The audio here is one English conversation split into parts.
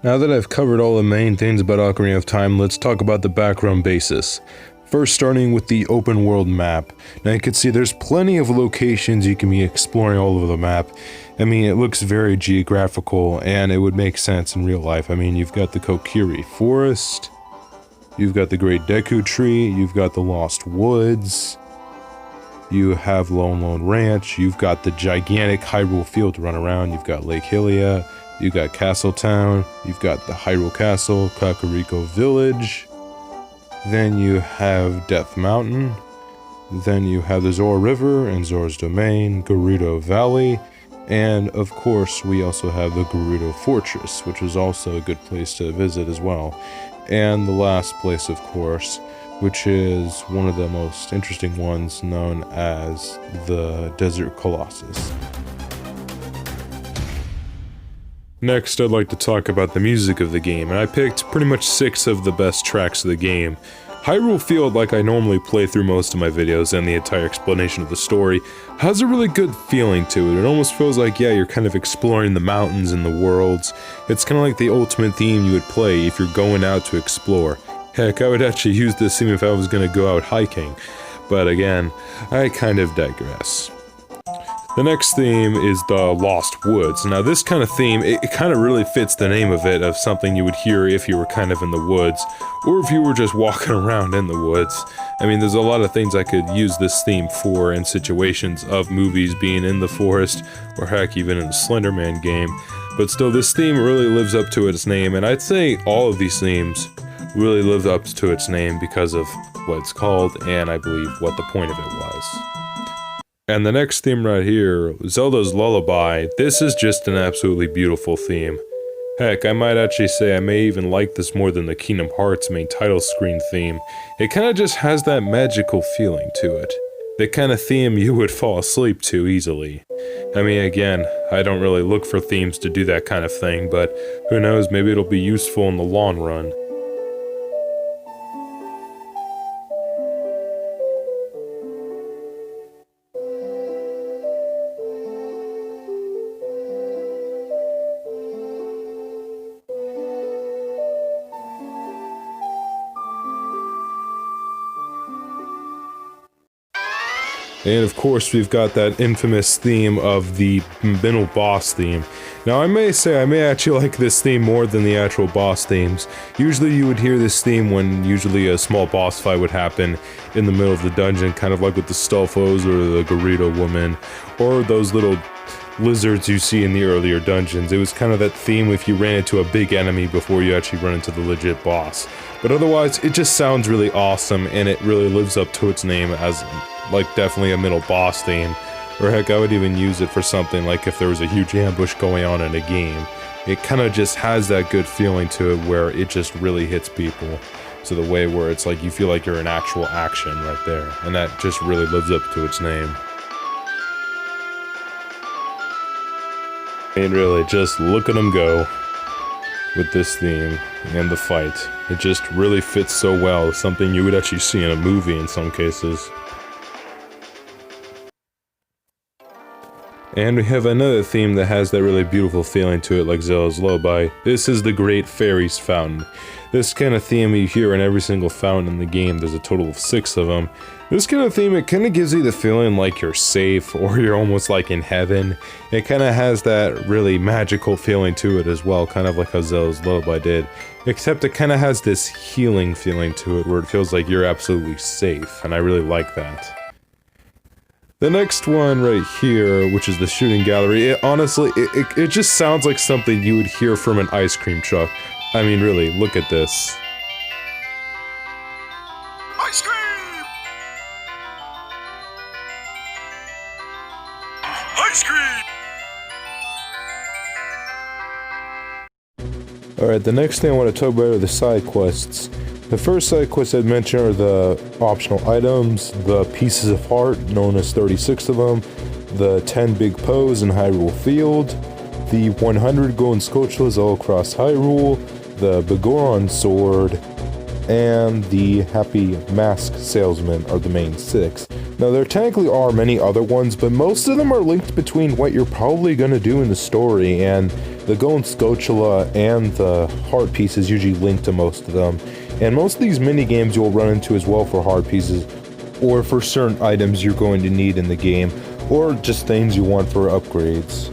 Now that I've covered all the main things about Ocarina of Time, let's talk about the background basis. First, starting with the open world map. Now you can see there's plenty of locations you can be exploring all over the map. I mean, it looks very geographical and it would make sense in real life. I mean, you've got the Kokiri Forest, you've got the Great Deku Tree, you've got the Lost Woods, you have Lone Ranch, you've got the gigantic Hyrule Field to run around, you've got Lake Hylia, you've got Castle Town, you've got the Hyrule Castle, Kakariko Village, then you have Death Mountain, then you have the Zora River and Zora's Domain, Gerudo Valley, and of course we also have the Gerudo Fortress, which is also a good place to visit as well. And the last place, of course, which is one of the most interesting ones, known as the Desert Colossus. Next, I'd like to talk about the music of the game, and I picked pretty much 6 of the best tracks of the game. Hyrule Field, like I normally play through most of my videos and the entire explanation of the story, has a really good feeling to it. It almost feels like, yeah, you're kind of exploring the mountains and the worlds. It's kind of like the ultimate theme you would play if you're going out to explore. Heck, I would actually use this theme if I was going to go out hiking. But again, I kind of digress. The next theme is the Lost Woods. Now this kind of theme, it kind of really fits the name of it, of something you would hear if you were kind of in the woods, or if you were just walking around in the woods. I mean, there's a lot of things I could use this theme for in situations of movies being in the forest, or heck, even in the Slender Man game. But still, this theme really lives up to its name, and I'd say all of these themes really live up to its name because of what it's called, and I believe what the point of it was. And the next theme right here, Zelda's Lullaby, this is just an absolutely beautiful theme. Heck, I might actually say I may even like this more than the Kingdom Hearts main title screen theme. It kinda just has that magical feeling to it. The kind of theme you would fall asleep to easily. I mean, again, I don't really look for themes to do that kind of thing, but who knows, maybe it'll be useful in the long run. And of course, we've got that infamous theme of the middle boss theme. Now, I may say I may actually like this theme more than the actual boss themes. Usually you would hear this theme when usually a small boss fight would happen in the middle of the dungeon, kind of like with the Stelfos or the Gerudo Woman, or those little lizards you see in the earlier dungeons. It was kind of that theme if you ran into a big enemy before you actually run into the legit boss. But otherwise, it just sounds really awesome, and it really lives up to its name as like definitely a middle boss theme. Or heck, I would even use it for something like if there was a huge ambush going on in a game. It kind of just has that good feeling to it where it just really hits people. So the way where it's like you feel like you're in actual action right there. And that just really lives up to its name. And really, just look at them go with this theme and the fight. It just really fits so well. It's something you would actually see in a movie in some cases. And we have another theme that has that really beautiful feeling to it, like Zelda's Lullaby. This is the Great Fairies Fountain. This kind of theme you hear in every single fountain in the game. There's a total of 6 of them. This kind of theme, it kind of gives you the feeling like you're safe, or you're almost like in heaven. It kind of has that really magical feeling to it as well, kind of like how Zelda's Lullaby did. Except it kind of has this healing feeling to it, where it feels like you're absolutely safe, and I really like that. The next one right here, which is the shooting gallery, it honestly, it just sounds like something you would hear from an ice cream truck. I mean, really, look at this. Ice cream! Ice cream! Alright, the next thing I want to talk about are the side quests. The first side quests I'd mention are the optional items, the pieces of heart, known as 36 of them, the 10 big Poes in Hyrule Field, the 100 golden Skulltulas all across Hyrule, the Begoron sword, and the Happy Mask Salesman are the main 6. Now there technically are many other ones, but most of them are linked between what you're probably going to do in the story, and The golden scutula and the heart pieces usually link to most of them, and most of these mini-games you'll run into as well for heart pieces, or for certain items you're going to need in the game, or just things you want for upgrades.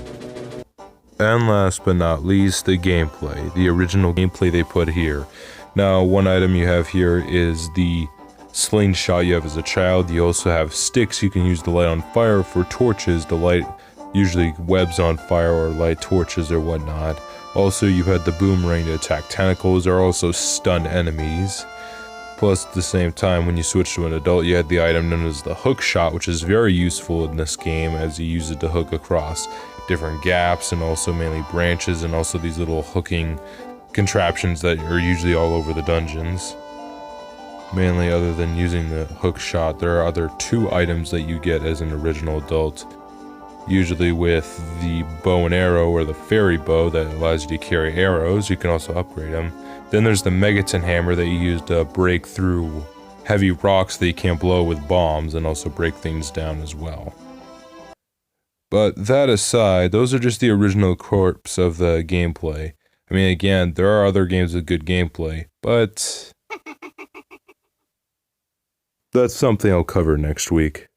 And last but not least, the gameplay, the original gameplay they put here. Now, one item you have here is the slingshot you have as a child. You also have sticks you can use to light on fire for torches to light usually webs on fire or light torches or whatnot. Also, you had the boomerang to attack tentacles or also stun enemies. Plus, at the same time, when you switch to an adult, you had the item known as the hook shot, which is very useful in this game as you use it to hook across different gaps and also mainly branches, and also these little hooking contraptions that are usually all over the dungeons. Mainly, other than using the hook shot, there are other 2 items that you get as an original adult. Usually with the bow and arrow or the fairy bow that allows you to carry arrows. You can also upgrade them. Then there's the megaton hammer that you use to break through heavy rocks that you can't blow with bombs and also break things down as well. But that aside, those are just the original corpse of the gameplay. I mean, again, there are other games with good gameplay, but that's something I'll cover next week.